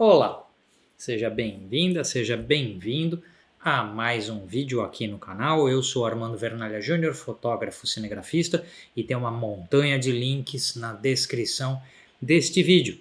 Olá, seja bem-vinda, seja bem-vindo a mais um vídeo aqui no canal. Eu sou Armando Vernalha Júnior, fotógrafo cinegrafista, e tem uma montanha de links na descrição deste vídeo.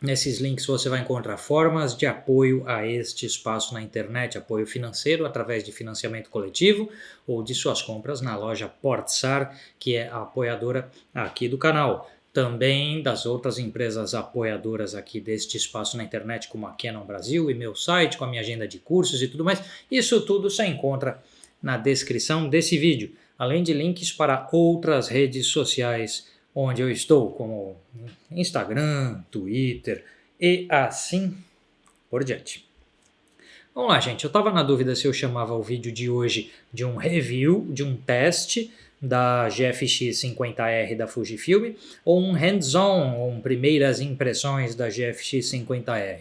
Nesses links você vai encontrar formas de apoio a este espaço na internet, apoio financeiro através de financiamento coletivo ou de suas compras na loja Portsar, que é a apoiadora aqui do canal. Também das outras empresas apoiadoras aqui deste espaço na internet, como a Canon Brasil e meu site, com a minha agenda de cursos e tudo mais. Isso tudo você encontra na descrição desse vídeo, além de links para outras redes sociais onde eu estou, como Instagram, Twitter e assim por diante. Vamos lá, gente. Eu estava na dúvida se eu chamava o vídeo de hoje de um review, de um teste da GFX 50R da Fujifilm ou um hands-on, ou primeiras impressões da GFX 50R.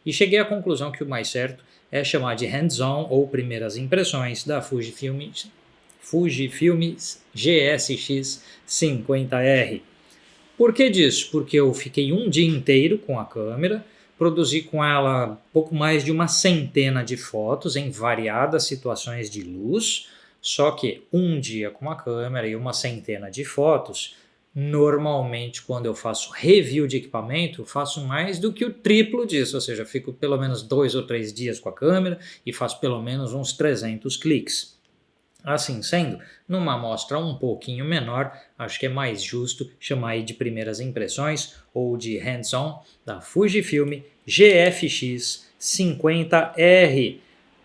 E cheguei à conclusão que o mais certo é chamar de hands-on ou primeiras impressões da Fujifilm GSX 50R. Por que disso? Porque eu fiquei um dia inteiro com a câmera, produzi com ela pouco mais de uma centena de fotos em variadas situações de luz, só que um dia com a câmera e uma centena de fotos, normalmente quando eu faço review de equipamento, eu faço mais do que o triplo disso, ou seja, fico pelo menos 2 ou 3 dias com a câmera e faço pelo menos uns 300 cliques. Assim sendo, numa amostra um pouquinho menor, acho que é mais justo chamar aí de primeiras impressões ou de hands-on da Fujifilm GFX 50R,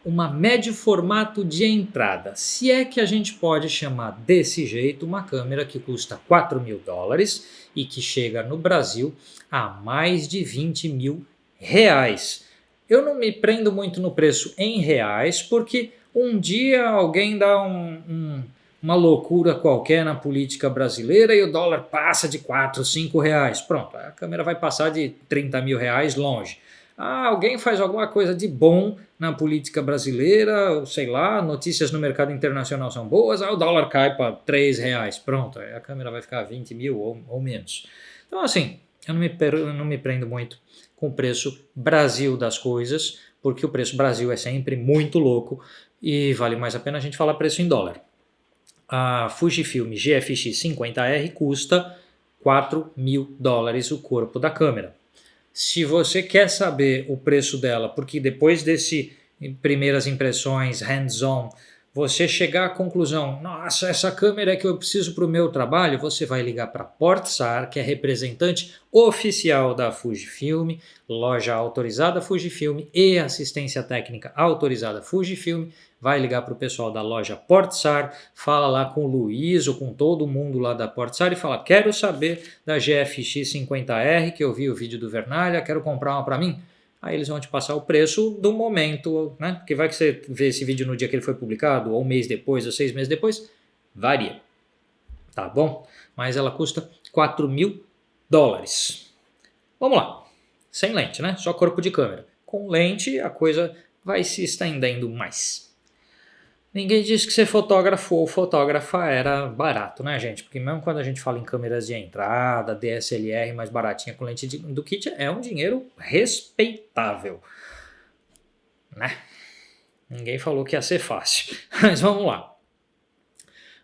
uma médio formato de entrada, se é que a gente pode chamar desse jeito uma câmera que custa $4.000 e que chega no Brasil a mais de R$20.000. Eu não me prendo muito no preço em reais porque um dia alguém dá uma loucura qualquer na política brasileira e o dólar passa de R$4, R$5. Pronto, a câmera vai passar de R$30.000 longe. Alguém faz alguma coisa de bom na política brasileira, sei lá, notícias no mercado internacional são boas, o dólar cai para R$3. Pronto, a câmera vai ficar 20 mil ou menos. Então assim, eu não me prendo muito com o preço Brasil das coisas, porque o preço Brasil é sempre muito louco e vale mais a pena a gente falar preço em dólar. A Fujifilm GFX 50R custa $4.000 o corpo da câmera. Se você quer saber o preço dela, porque depois desse primeiras impressões hands-on, você chegar à conclusão, nossa, essa câmera é que eu preciso para o meu trabalho, você vai ligar para a Portsar, que é representante oficial da Fujifilm, loja autorizada Fujifilm e assistência técnica autorizada Fujifilm, vai ligar para o pessoal da loja Portsar, fala lá com o Luiz ou com todo mundo lá da Portsar e fala, quero saber da GFX 50R, que eu vi o vídeo do Vernalha, quero comprar uma para mim. Aí eles vão te passar o preço do momento, né? Porque vai que você vê esse vídeo no dia que ele foi publicado, ou um mês depois, ou 6 meses depois, varia. Tá bom? Mas ela custa $4.000. Vamos lá. Sem lente, né? Só corpo de câmera. Com lente, a coisa vai se estendendo mais. Ninguém disse que ser fotógrafo ou fotógrafa era barato, né, gente? Porque mesmo quando a gente fala em câmeras de entrada, DSLR mais baratinha com lente do kit, é um dinheiro respeitável, né? Ninguém falou que ia ser fácil, mas vamos lá.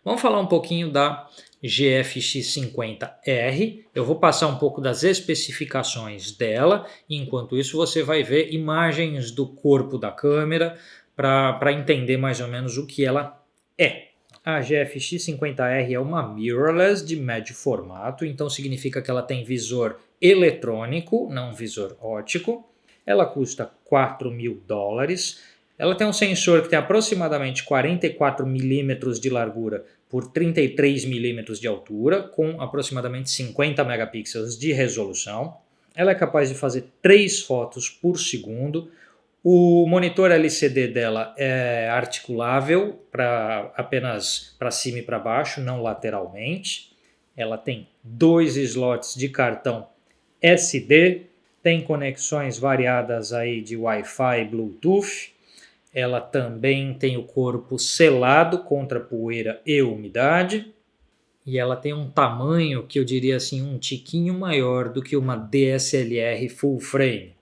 Vamos falar um pouquinho da GFX 50R. Eu vou passar um pouco das especificações dela, e enquanto isso você vai ver imagens do corpo da câmera, para entender mais ou menos o que ela é. A GFX 50R é uma mirrorless de médio formato, então significa que ela tem visor eletrônico, não visor óptico. Ela custa $4.000. Ela tem um sensor que tem aproximadamente 44 milímetros de largura por 33 milímetros de altura, com aproximadamente 50 megapixels de resolução. Ela é capaz de fazer 3 fotos por segundo. O monitor LCD dela é articulável apenas para cima e para baixo, não lateralmente. Ela tem 2 slots de cartão SD, tem conexões variadas aí de Wi-Fi e Bluetooth. Ela também tem o corpo selado contra poeira e umidade. E ela tem um tamanho que eu diria assim um tiquinho maior do que uma DSLR full frame.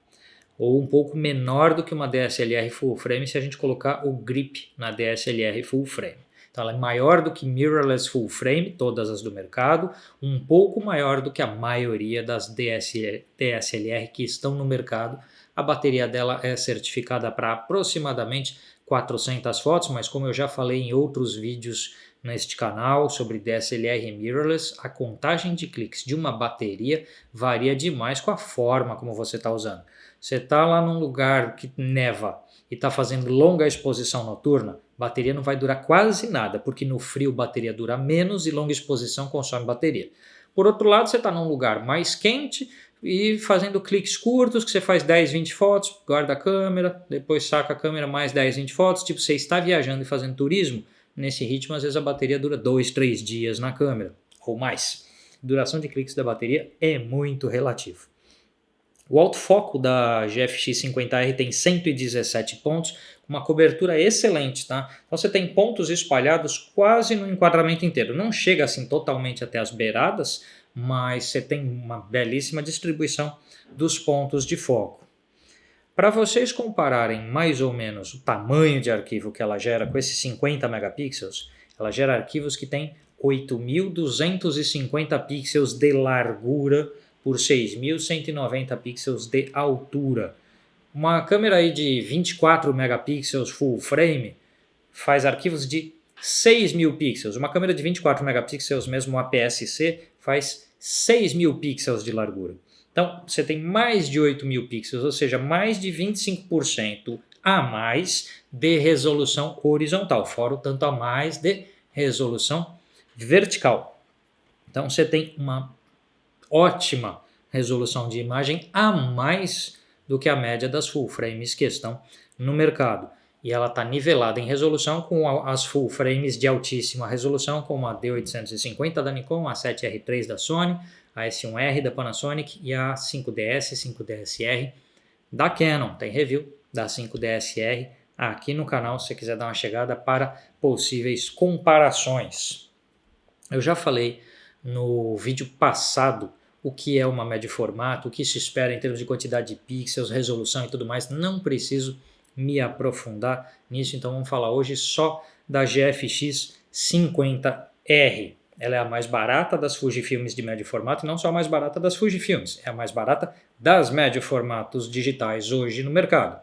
ou um pouco menor do que uma DSLR full frame se a gente colocar o grip na DSLR full frame. Então ela é maior do que mirrorless full frame, todas as do mercado, um pouco maior do que a maioria das DSLR que estão no mercado. A bateria dela é certificada para aproximadamente 400 fotos, mas como eu já falei em outros vídeos neste canal sobre DSLR mirrorless, a contagem de cliques de uma bateria varia demais com a forma como você está usando. Você está lá num lugar que neva e está fazendo longa exposição noturna, a bateria não vai durar quase nada, porque no frio a bateria dura menos e longa exposição consome bateria. Por outro lado, você está num lugar mais quente e fazendo cliques curtos, que você faz 10, 20 fotos, guarda a câmera, depois saca a câmera, mais 10, 20 fotos, tipo você está viajando e fazendo turismo, nesse ritmo às vezes a bateria dura 2, 3 dias na câmera, ou mais. A duração de cliques da bateria é muito relativo. O autofoco da GFX 50R tem 117 pontos, uma cobertura excelente, tá? Então você tem pontos espalhados quase no enquadramento inteiro. Não chega assim totalmente até as beiradas, mas você tem uma belíssima distribuição dos pontos de foco. Para vocês compararem mais ou menos o tamanho de arquivo que ela gera com esses 50 megapixels, ela gera arquivos que têm 8.250 pixels de largura por 6.190 pixels de altura. Uma câmera aí de 24 megapixels full frame faz arquivos de 6.000 pixels. Uma câmera de 24 megapixels, mesmo APS-C, faz 6.000 pixels de largura. Então, você tem mais de 8.000 pixels, ou seja, mais de 25% a mais de resolução horizontal, fora o tanto a mais de resolução vertical. Então, você tem uma ótima resolução de imagem a mais do que a média das full frames que estão no mercado. E ela está nivelada em resolução com as full frames de altíssima resolução, como a D850 da Nikon, a 7R3 da Sony, a S1R da Panasonic e a 5DS, 5DSR da Canon. Tem review da 5DSR aqui no canal se você quiser dar uma chegada para possíveis comparações. Eu já falei no vídeo passado o que é uma média formato, o que se espera em termos de quantidade de pixels, resolução e tudo mais. Não preciso me aprofundar nisso, então vamos falar hoje só da GFX 50R. Ela é a mais barata das Fujifilms de médio formato, e não só a mais barata das Fujifilms, é a mais barata das médio formatos digitais hoje no mercado.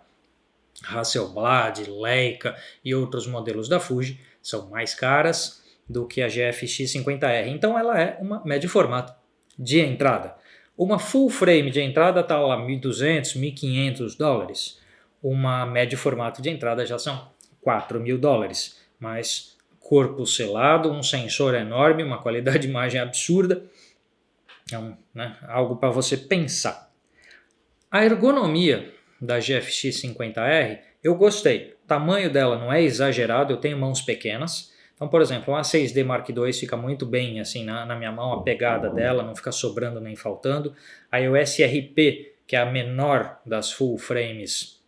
Hasselblad, Leica e outros modelos da Fuji são mais caras do que a GFX 50R, então ela é uma médio formato de entrada. Uma full frame de entrada está lá $1.200, $1.500. Uma médio formato de entrada já são $4.000, mas corpo selado, um sensor enorme, uma qualidade de imagem absurda, é algo para você pensar. A ergonomia da GFX 50R eu gostei, o tamanho dela não é exagerado, eu tenho mãos pequenas. Então, por exemplo, a 6D Mark II fica muito bem assim na minha mão, a pegada dela não fica sobrando nem faltando. A EOS RP, que é a menor das full frames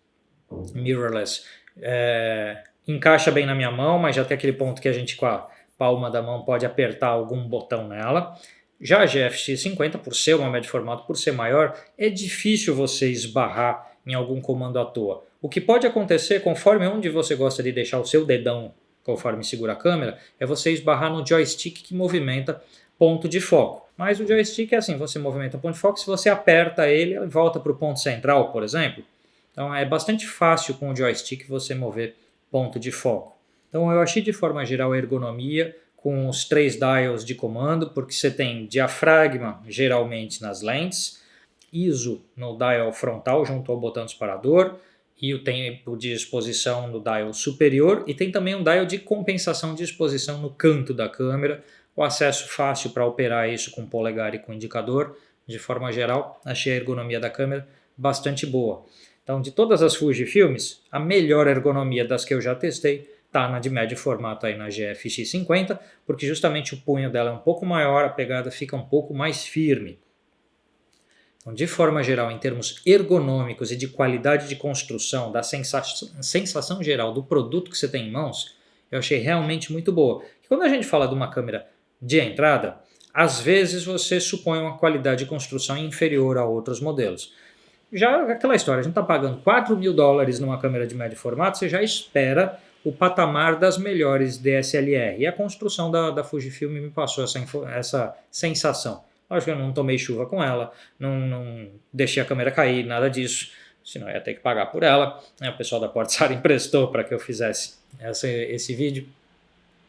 mirrorless, encaixa bem na minha mão, mas já tem aquele ponto que a gente com a palma da mão pode apertar algum botão nela. Já a GFX 50, por ser uma média formato, por ser maior, é difícil você esbarrar em algum comando à toa. O que pode acontecer, conforme onde você gosta de deixar o seu dedão conforme segura a câmera, é você esbarrar no joystick que movimenta ponto de foco. Mas o joystick é assim, você movimenta o ponto de foco, se você aperta ele volta para o ponto central, por exemplo. Então é bastante fácil com o joystick você mover ponto de foco. Então eu achei de forma geral a ergonomia com os 3 dials de comando, porque você tem diafragma geralmente nas lentes, ISO no dial frontal junto ao botão disparador, e o tempo de exposição no dial superior, e tem também um dial de compensação de exposição no canto da câmera, o acesso fácil para operar isso com polegar e com indicador. De forma geral, achei a ergonomia da câmera bastante boa. Então, de todas as Fujifilms, a melhor ergonomia das que eu já testei está na de médio formato aí na GFX 50, porque justamente o punho dela é um pouco maior, a pegada fica um pouco mais firme. Então, de forma geral, em termos ergonômicos e de qualidade de construção, da sensação geral do produto que você tem em mãos, eu achei realmente muito boa. E quando a gente fala de uma câmera de entrada, às vezes você supõe uma qualidade de construção inferior a outros modelos. já aquela história, a gente está pagando $4.000 numa câmera de médio formato, você já espera o patamar das melhores DSLR. E a construção da Fujifilm me passou essa sensação. Lógico que eu não tomei chuva com ela, não deixei a câmera cair, nada disso, senão eu ia ter que pagar por ela. O pessoal da Portsar emprestou para que eu fizesse esse vídeo,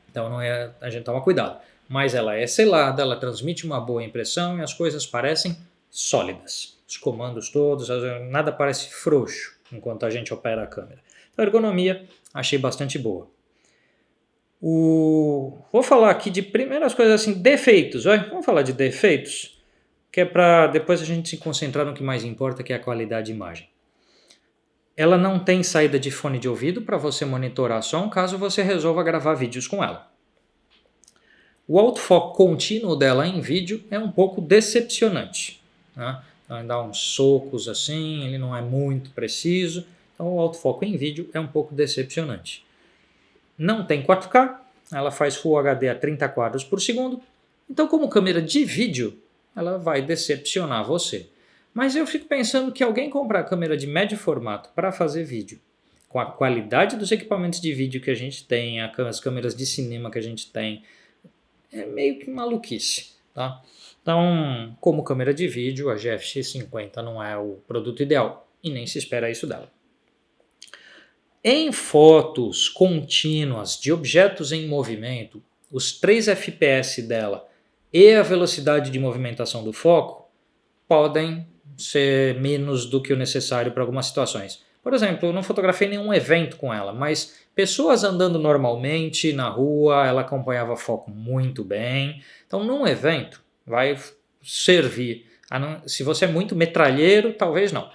então a gente toma cuidado. Mas ela é selada, ela transmite uma boa impressão e as coisas parecem sólidas. Os comandos todos, nada parece frouxo enquanto a gente opera a câmera. Então, a ergonomia achei bastante boa. Vou falar aqui de primeiras coisas assim, defeitos. Vamos falar de defeitos, que é para depois a gente se concentrar no que mais importa, que é a qualidade de imagem. Ela não tem saída de fone de ouvido para você monitorar som, caso você resolva gravar vídeos com ela. O autofoco contínuo dela em vídeo é um pouco decepcionante, né? Então, ele dá uns socos assim, ele não é muito preciso, então o autofoco em vídeo é um pouco decepcionante. Não tem 4K, ela faz Full HD a 30 quadros por segundo, então como câmera de vídeo, ela vai decepcionar você. Mas eu fico pensando que alguém comprar câmera de médio formato para fazer vídeo, com a qualidade dos equipamentos de vídeo que a gente tem, as câmeras de cinema que a gente tem, é meio que maluquice, tá? Então, como câmera de vídeo, a GFX50 não é o produto ideal e nem se espera isso dela. Em fotos contínuas de objetos em movimento, os 3 FPS dela e a velocidade de movimentação do foco podem ser menos do que o necessário para algumas situações. Por exemplo, eu não fotografei nenhum evento com ela, mas pessoas andando normalmente na rua, ela acompanhava foco muito bem. Então, num evento, vai servir. Se você é muito metralheiro, talvez não,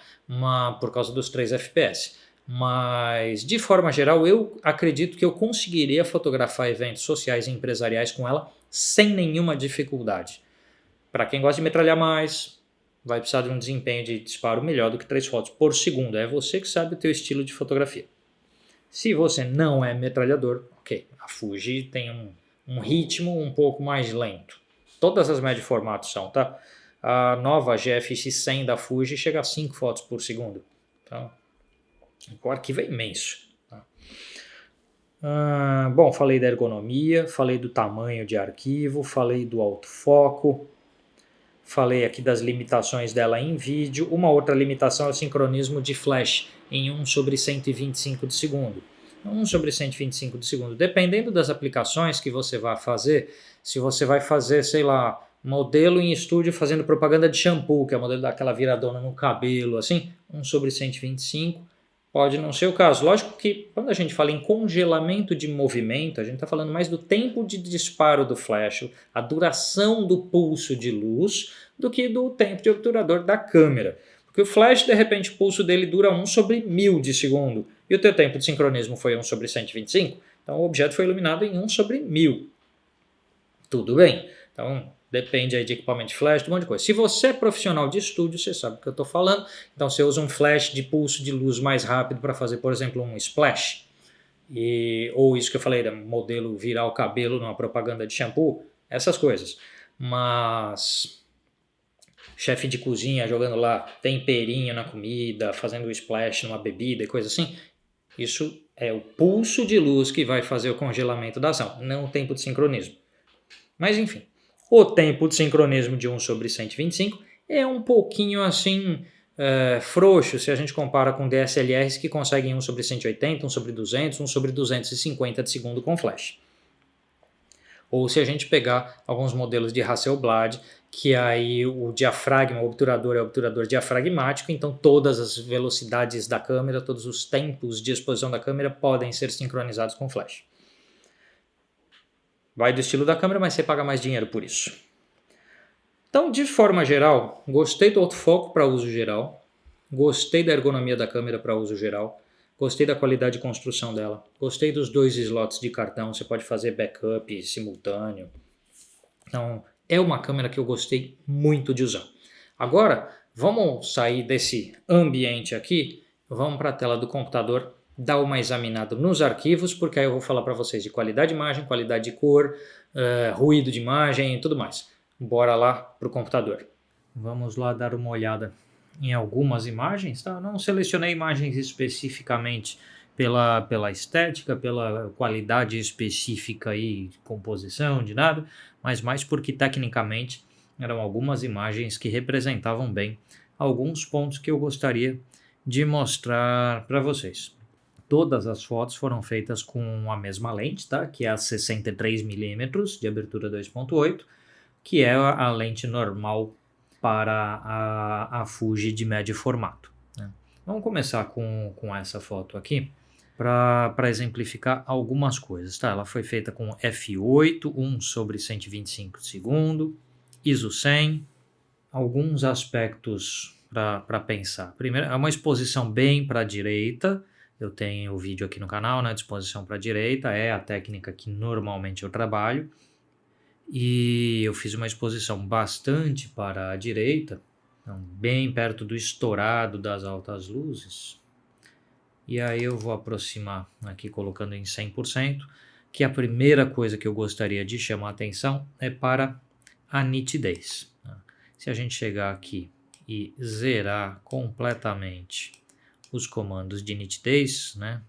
por causa dos 3 FPS. Mas, de forma geral, eu acredito que eu conseguiria fotografar eventos sociais e empresariais com ela sem nenhuma dificuldade. Para quem gosta de metralhar mais, vai precisar de um desempenho de disparo melhor do que 3 fotos por segundo. É você que sabe o teu estilo de fotografia. Se você não é metralhador, ok, a Fuji tem um ritmo um pouco mais lento. Todas as médio formatos são, tá? A nova GFX100 da Fuji chega a 5 fotos por segundo. Então, o arquivo é imenso. Tá? Bom, falei da ergonomia, falei do tamanho de arquivo, falei do autofoco, falei aqui das limitações dela em vídeo. Uma outra limitação é o sincronismo de flash em 1/125 de segundo. 1/125 de segundo. Dependendo das aplicações que você vai fazer, se você vai fazer, sei lá, modelo em estúdio fazendo propaganda de shampoo, que é o modelo daquela viradona no cabelo, assim, 1/125 pode não ser o caso. Lógico que quando a gente fala em congelamento de movimento, a gente está falando mais do tempo de disparo do flash, a duração do pulso de luz, do que do tempo de obturador da câmera. Porque o flash, de repente, o pulso dele dura 1/1000 de segundo, e o teu tempo de sincronismo foi 1/125, então o objeto foi iluminado em 1/1000. Tudo bem. Então, depende aí de equipamento de flash, de um monte de coisa. Se você é profissional de estúdio, você sabe o que eu estou falando. Então, você usa um flash de pulso de luz mais rápido para fazer, por exemplo, um splash. Ou isso que eu falei, modelo virar o cabelo numa propaganda de shampoo. Essas coisas. Mas chefe de cozinha jogando lá temperinho na comida, fazendo um splash numa bebida e coisa assim, isso é o pulso de luz que vai fazer o congelamento da ação, não o tempo de sincronismo. Mas enfim, o tempo de sincronismo de 1/125 é um pouquinho assim frouxo se a gente compara com DSLRs que conseguem 1/180, 1/200, 1/250 de segundo com flash. Ou se a gente pegar alguns modelos de Hasselblad, que aí o diafragma, o obturador é o obturador diafragmático, então todas as velocidades da câmera, todos os tempos de exposição da câmera podem ser sincronizados com flash. Vai do estilo da câmera, mas você paga mais dinheiro por isso. Então, de forma geral, gostei do autofoco para uso geral, gostei da ergonomia da câmera para uso geral, gostei da qualidade de construção dela, gostei dos 2 slots de cartão, você pode fazer backup simultâneo. Então, é uma câmera que eu gostei muito de usar. Agora, vamos sair desse ambiente aqui, vamos para a tela do computador, dar uma examinada nos arquivos, porque aí eu vou falar para vocês de qualidade de imagem, qualidade de cor, ruído de imagem e tudo mais. Bora lá para o computador. Vamos lá dar uma olhada em algumas imagens, tá? Eu não selecionei imagens especificamente pela estética, pela qualidade específica aí de composição, de nada, mas mais porque tecnicamente eram algumas imagens que representavam bem alguns pontos que eu gostaria de mostrar para vocês. Todas as fotos foram feitas com a mesma lente, tá? Que é a 63mm de abertura 2.8, que é a lente normal para a Fuji de médio formato, né? Vamos começar com essa foto aqui para exemplificar algumas coisas, tá? Ela foi feita com f8, 1/125 de segundo, ISO 100, alguns aspectos para pensar. Primeiro, é uma exposição bem para a direita. Eu tenho o vídeo aqui no canal, né? Disposição para a direita é a técnica que normalmente eu trabalho. E eu fiz uma exposição bastante para a direita, então bem perto do estourado das altas luzes. E aí eu vou aproximar aqui colocando em 100%, que a primeira coisa que eu gostaria de chamar a atenção é para a nitidez. Se a gente chegar aqui e zerar completamente os comandos de nitidez, né,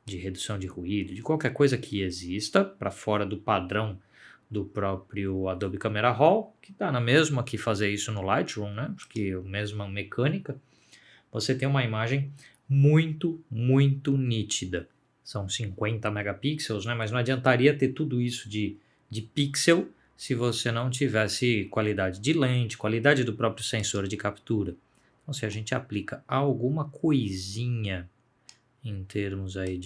de redução de ruído, de qualquer coisa que exista para fora do padrão do próprio Adobe Camera Raw, que está na mesma que fazer isso no Lightroom, né, porque é a mesma mecânica, você tem uma imagem muito, muito nítida. São 50 megapixels, né, mas não adiantaria ter tudo isso de pixel se você não tivesse qualidade de lente, qualidade do próprio sensor de captura. Então, se a gente aplica alguma coisinha em termos aí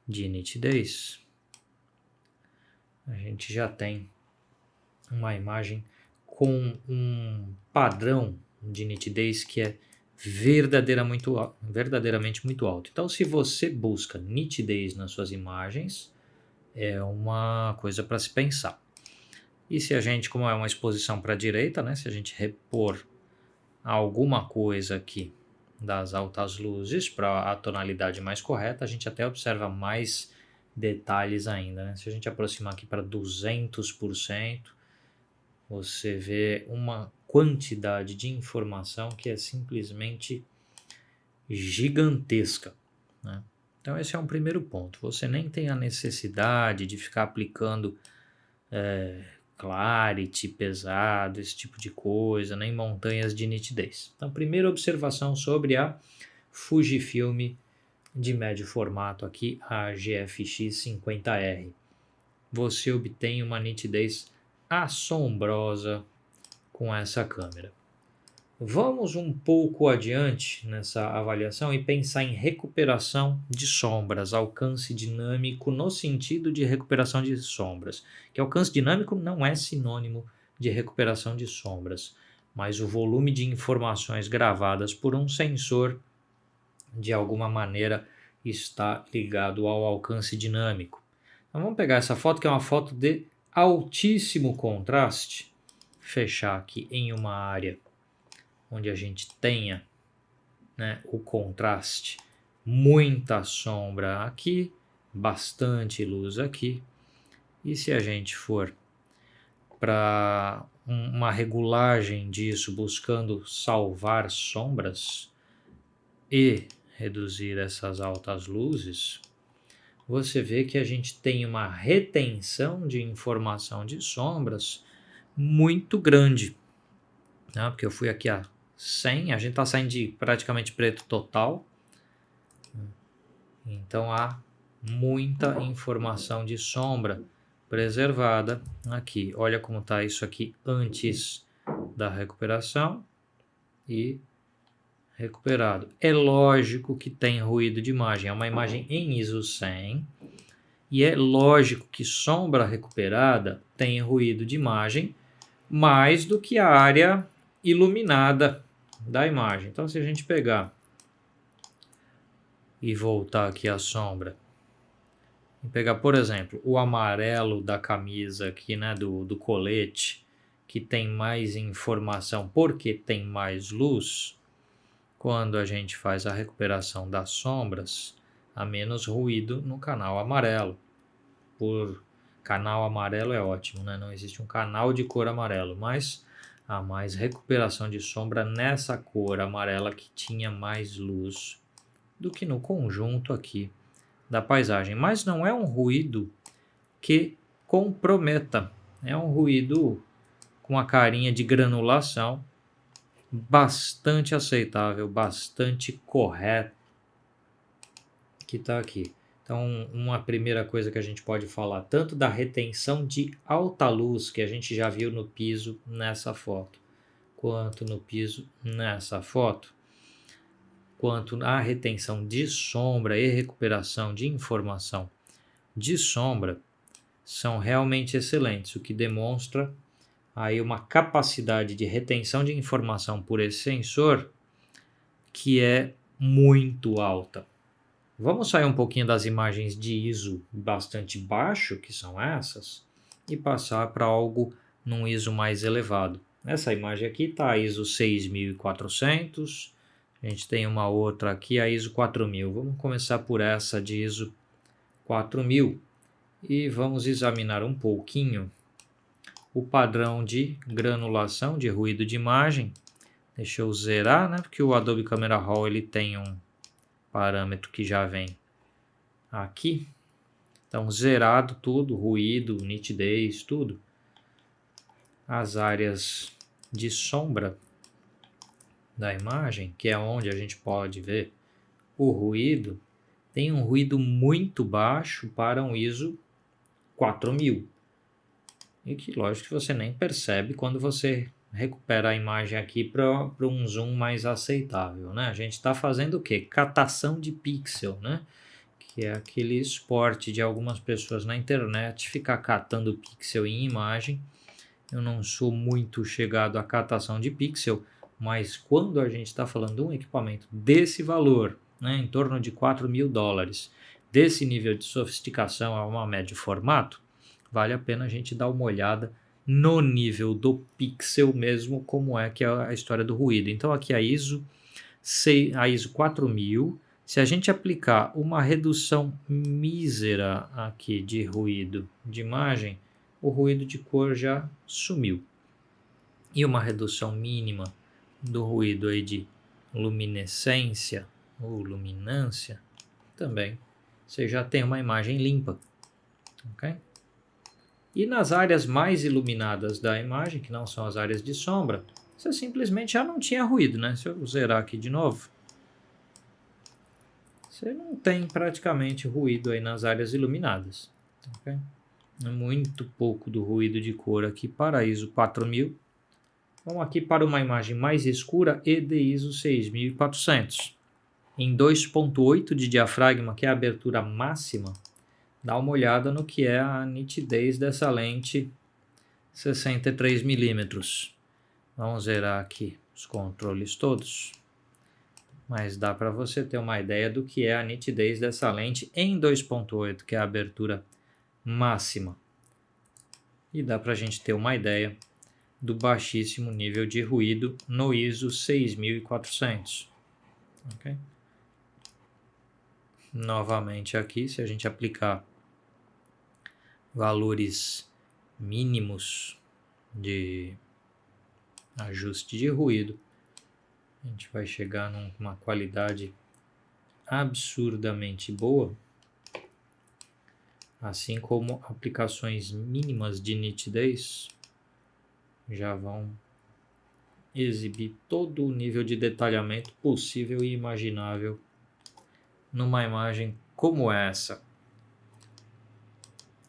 de nitidez, a gente já tem uma imagem com um padrão de nitidez que é verdadeiramente muito alto. Então, se você busca nitidez nas suas imagens, é uma coisa para se pensar. E se a gente, como é uma exposição para a direita, né, se a gente repor alguma coisa aqui das altas luzes para a tonalidade mais correta, a gente até observa mais detalhes ainda, né? Se a gente aproximar aqui para 200%, você vê uma quantidade de informação que é simplesmente gigantesca, né? Então esse é um primeiro ponto. Você nem tem a necessidade de ficar aplicando clarity pesado, esse tipo de coisa, nem montanhas de nitidez. Então, primeira observação sobre a Fujifilm de médio formato aqui, a GFX 50R. Você obtém uma nitidez assombrosa com essa câmera. Vamos um pouco adiante nessa avaliação e pensar em recuperação de sombras, alcance dinâmico no sentido de recuperação de sombras. Que alcance dinâmico não é sinônimo de recuperação de sombras, mas o volume de informações gravadas por um sensor, de alguma maneira, está ligado ao alcance dinâmico. Então vamos pegar essa foto, que é uma foto de altíssimo contraste, fechar aqui em uma área onde a gente tenha, né, o contraste, muita sombra aqui, bastante luz aqui. E se a gente for para uma regulagem disso, buscando salvar sombras e reduzir essas altas luzes, você vê que a gente tem uma retenção de informação de sombras muito grande, né? Porque eu fui aqui a 100, a gente está saindo de praticamente preto total, então há muita informação de sombra preservada aqui. Olha como está isso aqui antes da recuperação e recuperado. É lógico que tem ruído de imagem, é uma imagem em ISO 100 e é lógico que sombra recuperada tem ruído de imagem mais do que a área iluminada da imagem. Então, se a gente pegar e voltar aqui a sombra e pegar, por exemplo, o amarelo da camisa aqui, né, do colete, que tem mais informação porque tem mais luz, quando a gente faz a recuperação das sombras, há menos ruído no canal amarelo. Canal amarelo é ótimo, né? Não existe um canal de cor amarelo, mas há mais recuperação de sombra nessa cor amarela que tinha mais luz do que no conjunto aqui da paisagem. Mas não é um ruído que comprometa, é um ruído com a carinha de granulação bastante aceitável, bastante correto que está aqui. Então, uma primeira coisa que a gente pode falar, tanto da retenção de alta luz, que a gente já viu no piso nessa foto, quanto no piso nessa foto, quanto na retenção de sombra e recuperação de informação de sombra, são realmente excelentes, o que demonstra aí uma capacidade de retenção de informação por esse sensor que é muito alta. Vamos sair um pouquinho das imagens de ISO bastante baixo, que são essas, e passar para algo num ISO mais elevado. Essa imagem aqui está a ISO 6400, a gente tem uma outra aqui, a ISO 4000. Vamos começar por essa de ISO 4000 e vamos examinar um pouquinho o padrão de granulação de ruído de imagem. Deixa eu zerar, né? Porque o Adobe Camera Raw ele tem um parâmetro que já vem aqui. Então, zerado tudo, ruído, nitidez, tudo. As áreas de sombra da imagem, que é onde a gente pode ver o ruído, tem um ruído muito baixo para um ISO 4000. E que, lógico, que você nem percebe quando você recupera a imagem aqui para um zoom mais aceitável, né? A gente está fazendo o quê? Catação de pixel, né? Que é aquele esporte de algumas pessoas na internet ficar catando pixel em imagem. Eu não sou muito chegado à catação de pixel, mas quando a gente está falando de um equipamento desse valor, né, em torno de $4.000, desse nível de sofisticação a uma médio formato, vale a pena a gente dar uma olhada no nível do pixel mesmo, como é que é a história do ruído. Então aqui a ISO 4000, se a gente aplicar uma redução mísera aqui de ruído de imagem, o ruído de cor já sumiu. E uma redução mínima do ruído aí de luminescência ou luminância, também você já tem uma imagem limpa. Okay? E nas áreas mais iluminadas da imagem, que não são as áreas de sombra, você simplesmente já não tinha ruído, né? Se eu zerar aqui de novo, você não tem praticamente ruído aí nas áreas iluminadas. Okay? Muito pouco do ruído de cor aqui para a ISO 4000. Vamos aqui para uma imagem mais escura e de ISO 6400. Em 2.8 de diafragma, que é a abertura máxima, dá uma olhada no que é a nitidez dessa lente 63mm. Vamos zerar aqui os controles todos. Mas dá para você ter uma ideia do que é a nitidez dessa lente em 2.8, que é a abertura máxima. E dá para a gente ter uma ideia do baixíssimo nível de ruído no ISO 6400. Okay? Novamente aqui, se a gente aplicar valores mínimos de ajuste de ruído, a gente vai chegar numa qualidade absurdamente boa, assim como aplicações mínimas de nitidez já vão exibir todo o nível de detalhamento possível e imaginável numa imagem como essa.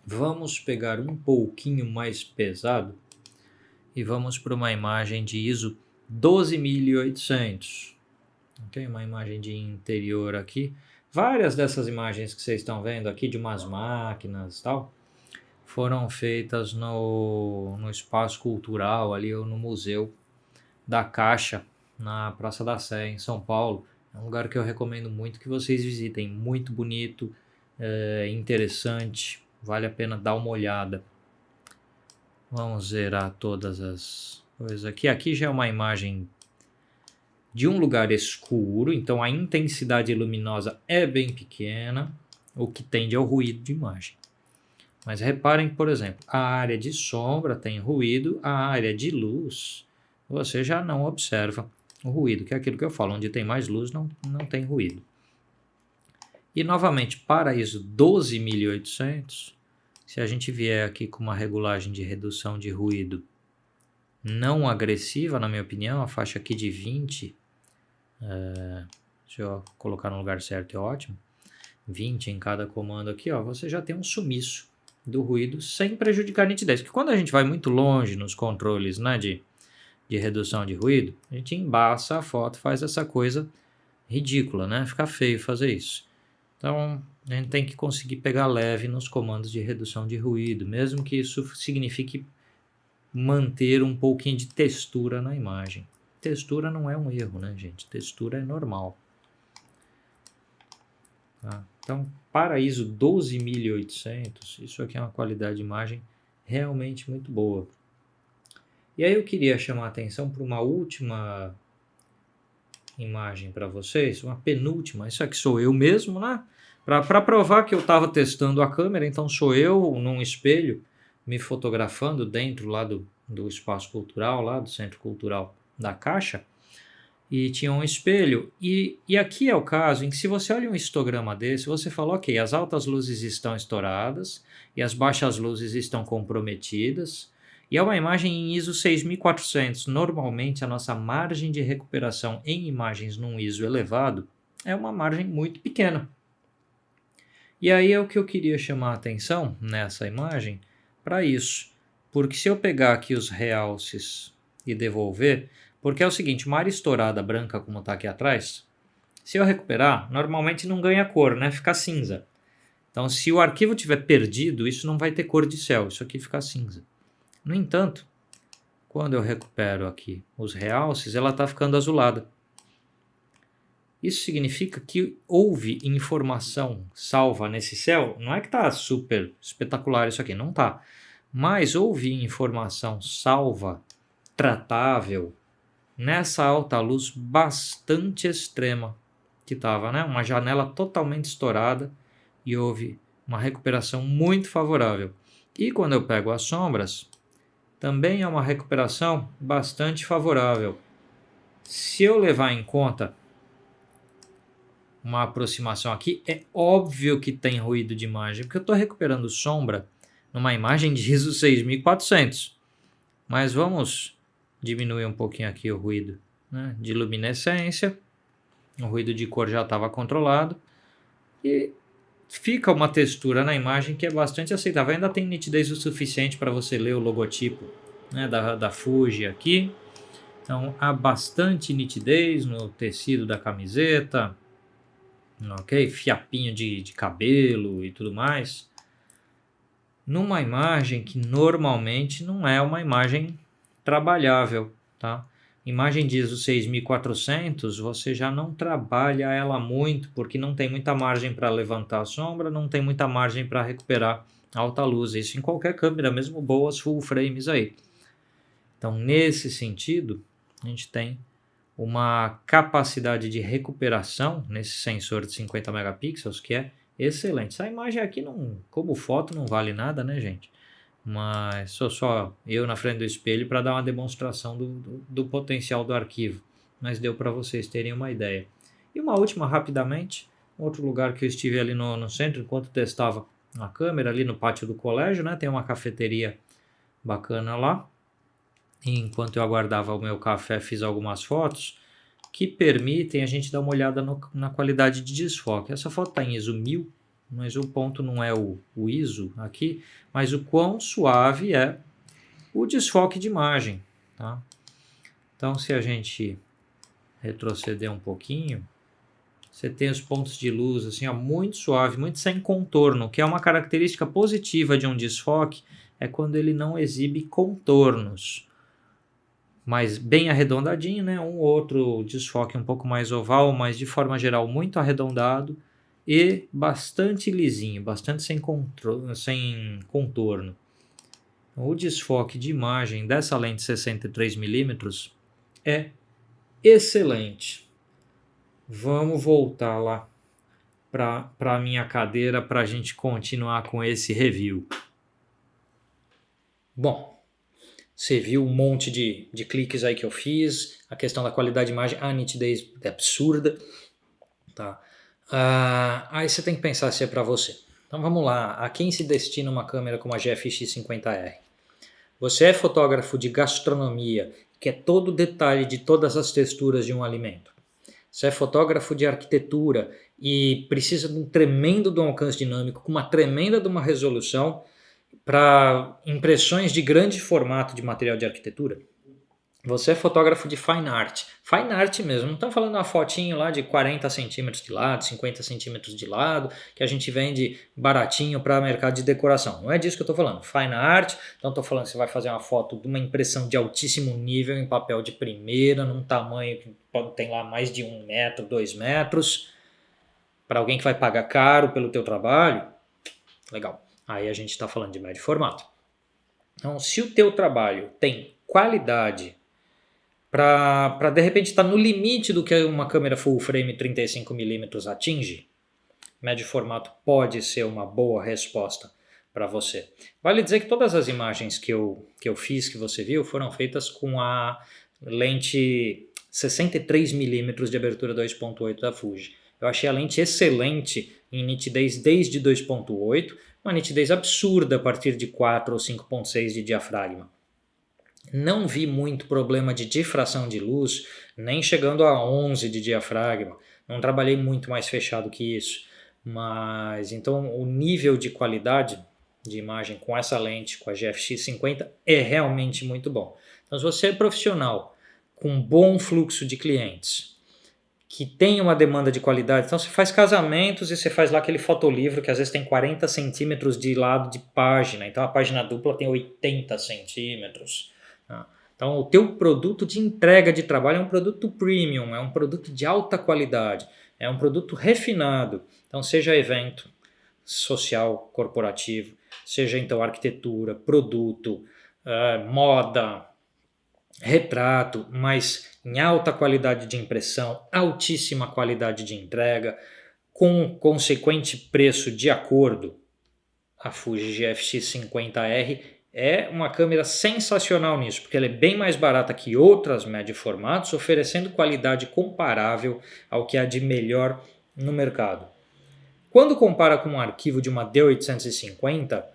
Vamos pegar um pouquinho mais pesado e vamos para uma imagem de ISO 12800. Okay? Uma imagem de interior aqui. Várias dessas imagens que vocês estão vendo aqui de umas máquinas e tal, foram feitas no espaço cultural ali ou no Museu da Caixa, na Praça da Sé, em São Paulo. É um lugar que eu recomendo muito que vocês visitem. Muito bonito, interessante, vale a pena dar uma olhada. Vamos zerar todas as coisas aqui. Aqui já é uma imagem de um lugar escuro, então a intensidade luminosa é bem pequena, o que tende ao ruído de imagem. Mas reparem, por exemplo, a área de sombra tem ruído, a área de luz você já não observa o ruído, que é aquilo que eu falo, onde tem mais luz não tem ruído. E novamente, para ISO 12800, se a gente vier aqui com uma regulagem de redução de ruído não agressiva, na minha opinião, a faixa aqui de 20, deixa eu colocar no lugar certo, é ótimo, 20 em cada comando aqui, ó, você já tem um sumiço do ruído sem prejudicar a nitidez. Porque quando a gente vai muito longe nos controles, né, de redução de ruído, a gente embaça a foto, faz essa coisa ridícula, né? Fica feio fazer isso. Então, a gente tem que conseguir pegar leve nos comandos de redução de ruído, mesmo que isso signifique manter um pouquinho de textura na imagem. Textura não é um erro, né, gente? Textura é normal. Tá? Então, para ISO 12800, isso aqui é uma qualidade de imagem realmente muito boa. E aí eu queria chamar a atenção para uma última imagem para vocês, uma penúltima. Isso aqui sou eu mesmo, né? Para provar que eu estava testando a câmera, então sou eu num espelho me fotografando dentro lá do espaço cultural, lá do Centro Cultural da Caixa, e tinha um espelho, e aqui é o caso em que se você olha um histograma desse, você fala, ok, as altas luzes estão estouradas e as baixas luzes estão comprometidas, e é uma imagem em ISO 6400. Normalmente a nossa margem de recuperação em imagens num ISO elevado é uma margem muito pequena. E aí é o que eu queria chamar a atenção nessa imagem para isso, porque se eu pegar aqui os realces e devolver, porque é o seguinte, uma área estourada branca como está aqui atrás, se eu recuperar, normalmente não ganha cor, né? Fica cinza. Então, se o arquivo tiver perdido, isso não vai ter cor de céu, isso aqui fica cinza. No entanto, quando eu recupero aqui os realces, ela está ficando azulada. Isso significa que houve informação salva nesse céu. Não é que está super espetacular isso aqui, não está. Mas houve informação salva, tratável, nessa alta luz bastante extrema que estava, né? Uma janela totalmente estourada e houve uma recuperação muito favorável. E quando eu pego as sombras, também é uma recuperação bastante favorável. Se eu levar em conta uma aproximação aqui, é óbvio que tem ruído de imagem, porque eu estou recuperando sombra numa imagem de ISO 6400. Mas vamos diminuir um pouquinho aqui o ruído, né, de luminescência. O ruído de cor já estava controlado. E fica uma textura na imagem que é bastante aceitável. Ainda tem nitidez o suficiente para você ler o logotipo, né, da Fuji aqui. Então há bastante nitidez no tecido da camiseta. Ok? Fiapinho de cabelo e tudo mais. Numa imagem que normalmente não é uma imagem trabalhável, tá? Imagem de ISO 6400, você já não trabalha ela muito, porque não tem muita margem para levantar a sombra, não tem muita margem para recuperar alta luz. Isso em qualquer câmera, mesmo boas full frames aí. Então, nesse sentido, a gente tem uma capacidade de recuperação nesse sensor de 50 megapixels que é excelente. Essa imagem aqui, não, como foto, não vale nada, né, gente? Mas sou só eu na frente do espelho para dar uma demonstração do potencial do arquivo. Mas deu para vocês terem uma ideia. E uma última, rapidamente, outro lugar que eu estive ali no centro, enquanto testava a câmera, ali no pátio do colégio, né? Tem uma cafeteria bacana lá. E enquanto eu aguardava o meu café, fiz algumas fotos que permitem a gente dar uma olhada na qualidade de desfoque. Essa foto está em ISO 1000, mas o ponto não é o ISO aqui, mas o quão suave é o desfoque de imagem. Tá? Então, se a gente retroceder um pouquinho, você tem os pontos de luz assim, ó, muito suave, muito sem contorno, que é uma característica positiva de um desfoque, é quando ele não exibe contornos. Mas bem arredondadinho, né? Um outro desfoque um pouco mais oval, mas de forma geral muito arredondado e bastante lisinho, bastante sem contorno. O desfoque de imagem dessa lente 63mm é excelente. Vamos voltar lá para a minha cadeira para a gente continuar com esse review. Bom, Você viu um monte de cliques aí que eu fiz, a questão da qualidade de imagem, a nitidez é absurda. Tá? Aí você tem que pensar se é para você. Então vamos lá, a quem se destina uma câmera como a GFX50R? Você é fotógrafo de gastronomia, que é todo o detalhe de todas as texturas de um alimento. Você é fotógrafo de arquitetura e precisa de um tremendo de um alcance dinâmico, com uma tremenda de uma resolução para impressões de grande formato de material de arquitetura. Você é fotógrafo de fine art. Fine art mesmo, não estamos falando uma fotinho lá de 40 centímetros de lado, 50 centímetros de lado, que a gente vende baratinho para mercado de decoração. Não é disso que eu estou falando. Fine art, então estou falando que você vai fazer uma foto de uma impressão de altíssimo nível em papel de primeira, num tamanho que tem lá mais de 1 metro, 2 metros, para alguém que vai pagar caro pelo teu trabalho. Legal. Aí a gente está falando de médio formato. Então, se o teu trabalho tem qualidade para de repente estar no limite do que uma câmera full frame 35mm atinge, médio formato pode ser uma boa resposta para você. Vale dizer que todas as imagens que eu fiz, que você viu, foram feitas com a lente 63mm de abertura 2.8 da Fuji. Eu achei a lente excelente em nitidez desde 2.8, uma nitidez absurda a partir de 4 ou 5.6 de diafragma. Não vi muito problema de difração de luz, nem chegando a 11 de diafragma. Não trabalhei muito mais fechado que isso. Mas então o nível de qualidade de imagem com essa lente, com a GFX50, é realmente muito bom. Então se você é profissional, com bom fluxo de clientes, que tem uma demanda de qualidade, então você faz casamentos e você faz lá aquele fotolivro que às vezes tem 40 centímetros de lado de página, então a página dupla tem 80 centímetros. Então o teu produto de entrega de trabalho é um produto premium, é um produto de alta qualidade, é um produto refinado. Então seja evento social, corporativo, seja então arquitetura, produto, moda, retrato, mas em alta qualidade de impressão, altíssima qualidade de entrega, com consequente preço de acordo, a Fuji GFX50R é uma câmera sensacional nisso, porque ela é bem mais barata que outras médio formatos, oferecendo qualidade comparável ao que há de melhor no mercado. Quando compara com um arquivo de uma D850,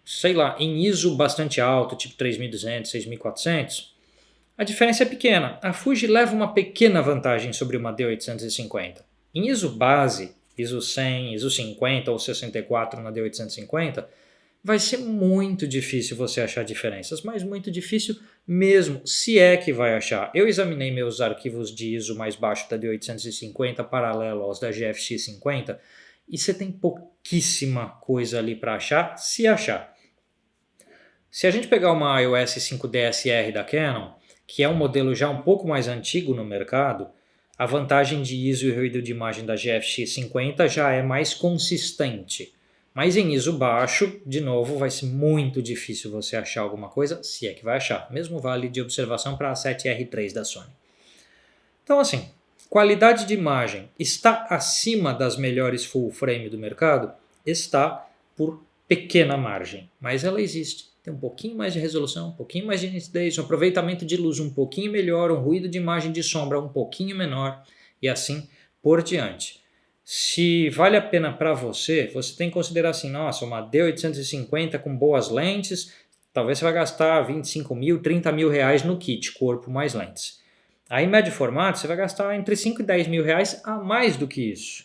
sei lá, em ISO bastante alto, tipo 3200, 6400, a diferença é pequena. A Fuji leva uma pequena vantagem sobre uma D850. Em ISO base, ISO 100, ISO 50 ou 64 na D850, vai ser muito difícil você achar diferenças, mas muito difícil mesmo, se é que vai achar. Eu examinei meus arquivos de ISO mais baixo da D850 paralelo aos da GFX50 e você tem pouquíssima coisa ali para achar, se achar. Se a gente pegar uma EOS 5D da Canon, que é um modelo já um pouco mais antigo no mercado, a vantagem de ISO e ruído de imagem da GFX50 já é mais consistente. Mas em ISO baixo, de novo, vai ser muito difícil você achar alguma coisa, se é que vai achar. Mesmo vale de observação para a 7R3 da Sony. Então assim, qualidade de imagem está acima das melhores full frame do mercado? Está por pequena margem, mas ela existe. Tem um pouquinho mais de resolução, um pouquinho mais de nitidez, um aproveitamento de luz um pouquinho melhor, um ruído de imagem de sombra um pouquinho menor e assim por diante. Se vale a pena para você, você tem que considerar assim, nossa, uma D850 com boas lentes, talvez você vai gastar 25 mil, 30 mil reais no kit, corpo mais lentes. Aí em médio formato você vai gastar entre 5 e 10 mil reais a mais do que isso.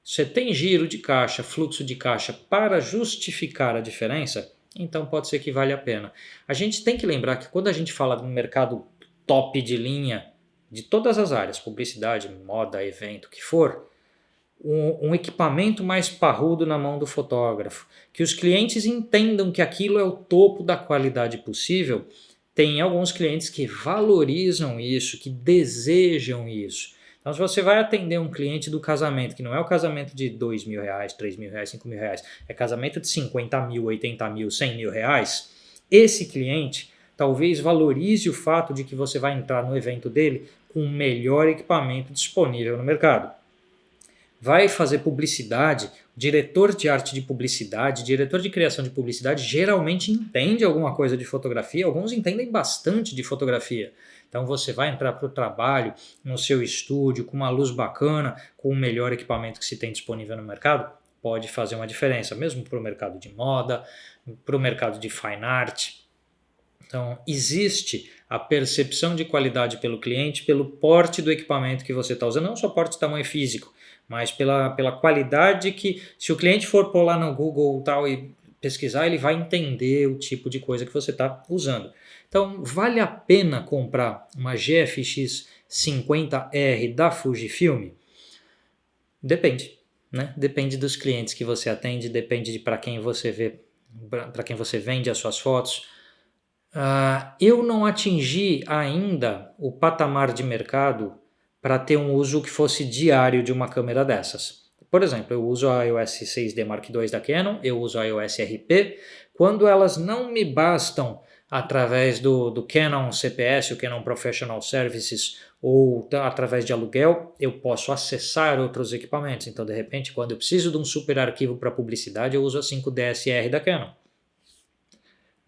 Você tem giro de caixa, fluxo de caixa para justificar a diferença, então pode ser que vale a pena. A gente tem que lembrar que quando a gente fala de um mercado top de linha, de todas as áreas, publicidade, moda, evento, o que for, um equipamento mais parrudo na mão do fotógrafo, que os clientes entendam que aquilo é o topo da qualidade possível, tem alguns clientes que valorizam isso, que desejam isso. Então se você vai atender um cliente do casamento, que não é o casamento de 2 mil reais, 3 mil reais, 5 mil reais, é casamento de 50 mil, 80 mil, 100 mil reais, esse cliente talvez valorize o fato de que você vai entrar no evento dele com o melhor equipamento disponível no mercado. Vai fazer publicidade diretor de arte de publicidade, diretor de criação de publicidade geralmente entende alguma coisa de fotografia, alguns entendem bastante de fotografia. Então você vai entrar para o trabalho no seu estúdio com uma luz bacana, com o melhor equipamento que se tem disponível no mercado, pode fazer uma diferença, mesmo para o mercado de moda, para o mercado de fine art. Então, existe a percepção de qualidade pelo cliente, pelo porte do equipamento que você está usando, não só porte de tamanho físico, mas pela qualidade que, se o cliente for pôr lá no Google tal, e pesquisar, ele vai entender o tipo de coisa que você está usando. Então, vale a pena comprar uma GFX 50R da Fujifilm? Depende, né? Depende dos clientes que você atende, depende de para quem você vende as suas fotos. Eu não atingi ainda o patamar de mercado para ter um uso que fosse diário de uma câmera dessas. Por exemplo, eu uso a EOS 6D Mark II da Canon, eu uso a EOS RP. Quando elas não me bastam através do Canon CPS, o Canon Professional Services, ou através de aluguel, eu posso acessar outros equipamentos. Então, de repente, quando eu preciso de um super arquivo para publicidade, eu uso a 5DSR da Canon.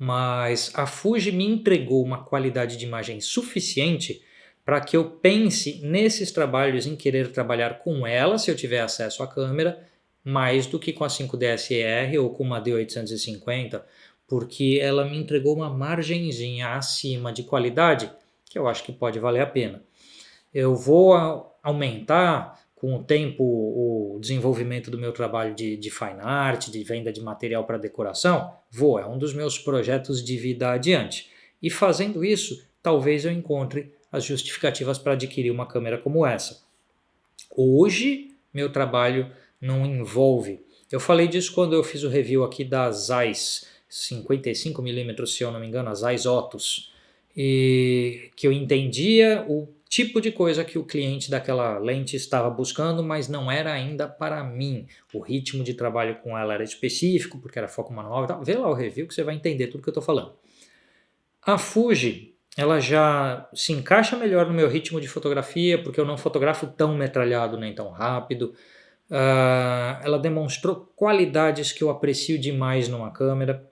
Mas a Fuji me entregou uma qualidade de imagem suficiente para que eu pense nesses trabalhos em querer trabalhar com ela, se eu tiver acesso à câmera, mais do que com a 5DSR ou com uma D850, porque ela me entregou uma margenzinha acima de qualidade que eu acho que pode valer a pena. Eu vou aumentar com o tempo o desenvolvimento do meu trabalho de fine art, de venda de material para decoração? É um dos meus projetos de vida adiante. E fazendo isso, talvez eu encontre as justificativas para adquirir uma câmera como essa. Hoje, meu trabalho não envolve. Eu falei disso quando eu fiz o review aqui da Zeiss 55mm, se eu não me engano, a Zeiss Otus, e que eu entendia o tipo de coisa que o cliente daquela lente estava buscando, mas não era ainda para mim. O ritmo de trabalho com ela era específico, porque era foco manual e tal. Vê lá o review que você vai entender tudo que eu estou falando. A Fuji, ela já se encaixa melhor no meu ritmo de fotografia, porque eu não fotografo tão metralhado nem tão rápido. Ela demonstrou qualidades que eu aprecio demais numa câmera.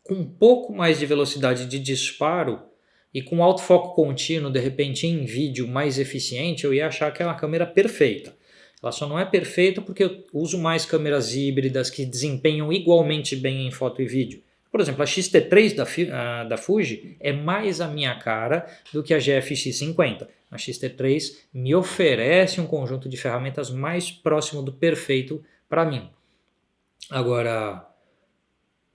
Com um pouco mais de velocidade de disparo e com autofoco contínuo, de repente em vídeo mais eficiente, eu ia achar que é uma câmera perfeita. Ela só não é perfeita porque eu uso mais câmeras híbridas que desempenham igualmente bem em foto e vídeo. Por exemplo, a X-T3 da Fuji é mais a minha cara do que a GFX 50. A X-T3 me oferece um conjunto de ferramentas mais próximo do perfeito para mim. Agora,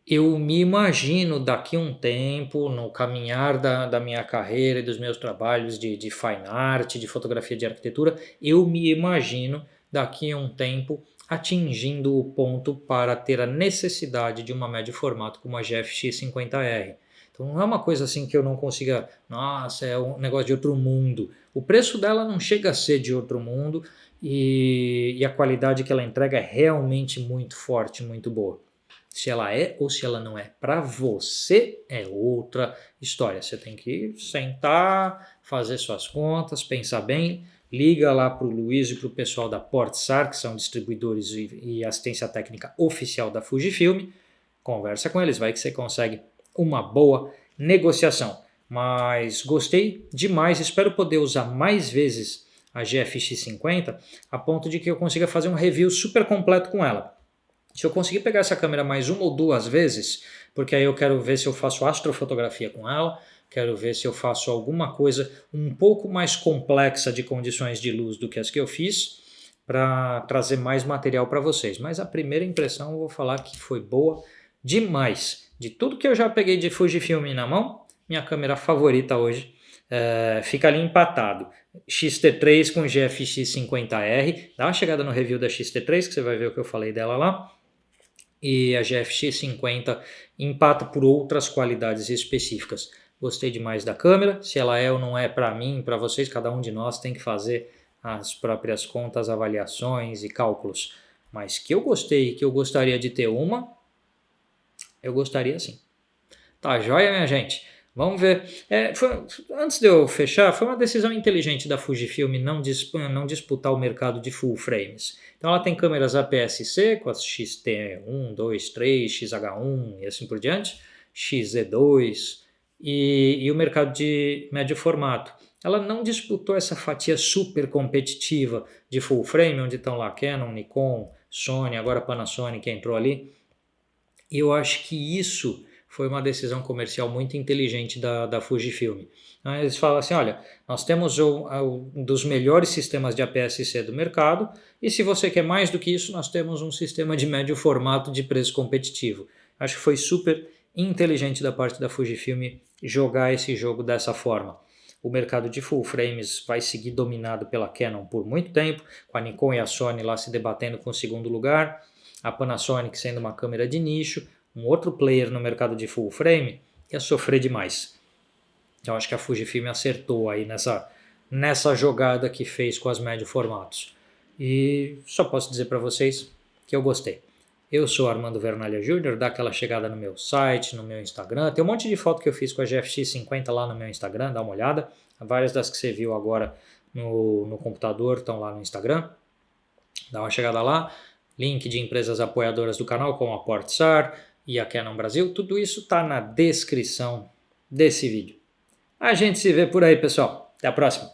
eu me imagino daqui a um tempo, no caminhar da minha carreira e dos meus trabalhos de fine art, de fotografia de arquitetura, eu me imagino daqui a um tempo atingindo o ponto para ter a necessidade de uma médio formato como a GFX 50R. Então não é uma coisa assim que eu não consiga, nossa, é um negócio de outro mundo. O preço dela não chega a ser de outro mundo e a qualidade que ela entrega é realmente muito forte, muito boa. Se ela é ou se ela não é para você é outra história. Você tem que sentar, fazer suas contas, pensar bem, liga lá para o Luiz e para o pessoal da Portsar, que são distribuidores e assistência técnica oficial da Fujifilm, conversa com eles, vai que você consegue uma boa negociação. Mas gostei demais, espero poder usar mais vezes a GFX 50 a ponto de que eu consiga fazer um review super completo com ela. Se eu conseguir pegar essa câmera mais uma ou duas vezes, porque aí eu quero ver se eu faço astrofotografia com ela, quero ver se eu faço alguma coisa um pouco mais complexa de condições de luz do que as que eu fiz, para trazer mais material para vocês. Mas a primeira impressão eu vou falar que foi boa demais. De tudo que eu já peguei de Fujifilm na mão, minha câmera favorita hoje fica ali empatado. X-T3 com GFX 50R, dá uma chegada no review da X-T3 que você vai ver o que eu falei dela lá. E a GFX 50 empata por outras qualidades específicas. Gostei demais da câmera, se ela é ou não é para mim, para vocês, cada um de nós tem que fazer as próprias contas, avaliações e cálculos. Mas que eu gostei, que eu gostaria de ter uma, eu gostaria sim. Tá joia, minha gente? Vamos ver. Antes de eu fechar, foi uma decisão inteligente da Fujifilm não disputar o mercado de full frames. Então ela tem câmeras APS-C com as XT1, 2, 3, XH1 e assim por diante, XZ2 e o mercado de médio formato. Ela não disputou essa fatia super competitiva de full frame, onde estão lá Canon, Nikon, Sony, agora Panasonic entrou ali. E eu acho que isso foi uma decisão comercial muito inteligente da Fujifilm. Eles falam assim, olha, nós temos um dos melhores sistemas de APS-C do mercado e se você quer mais do que isso, nós temos um sistema de médio formato de preço competitivo. Acho que foi super inteligente da parte da Fujifilm jogar esse jogo dessa forma. O mercado de full frames vai seguir dominado pela Canon por muito tempo, com a Nikon e a Sony lá se debatendo com o segundo lugar, a Panasonic sendo uma câmera de nicho, um outro player no mercado de full frame ia sofrer demais. Então acho que a Fujifilm acertou aí nessa jogada que fez com as médio formatos. E só posso dizer para vocês que eu gostei. Eu sou Armando Vernalha Júnior, dá aquela chegada no meu site, no meu Instagram. Tem um monte de foto que eu fiz com a GFX 50 lá no meu Instagram, dá uma olhada. Várias das que você viu agora no computador estão lá no Instagram. Dá uma chegada lá. Link de empresas apoiadoras do canal, como a Portsar e a Canon Brasil. Tudo isso está na descrição desse vídeo. A gente se vê por aí, pessoal. Até a próxima.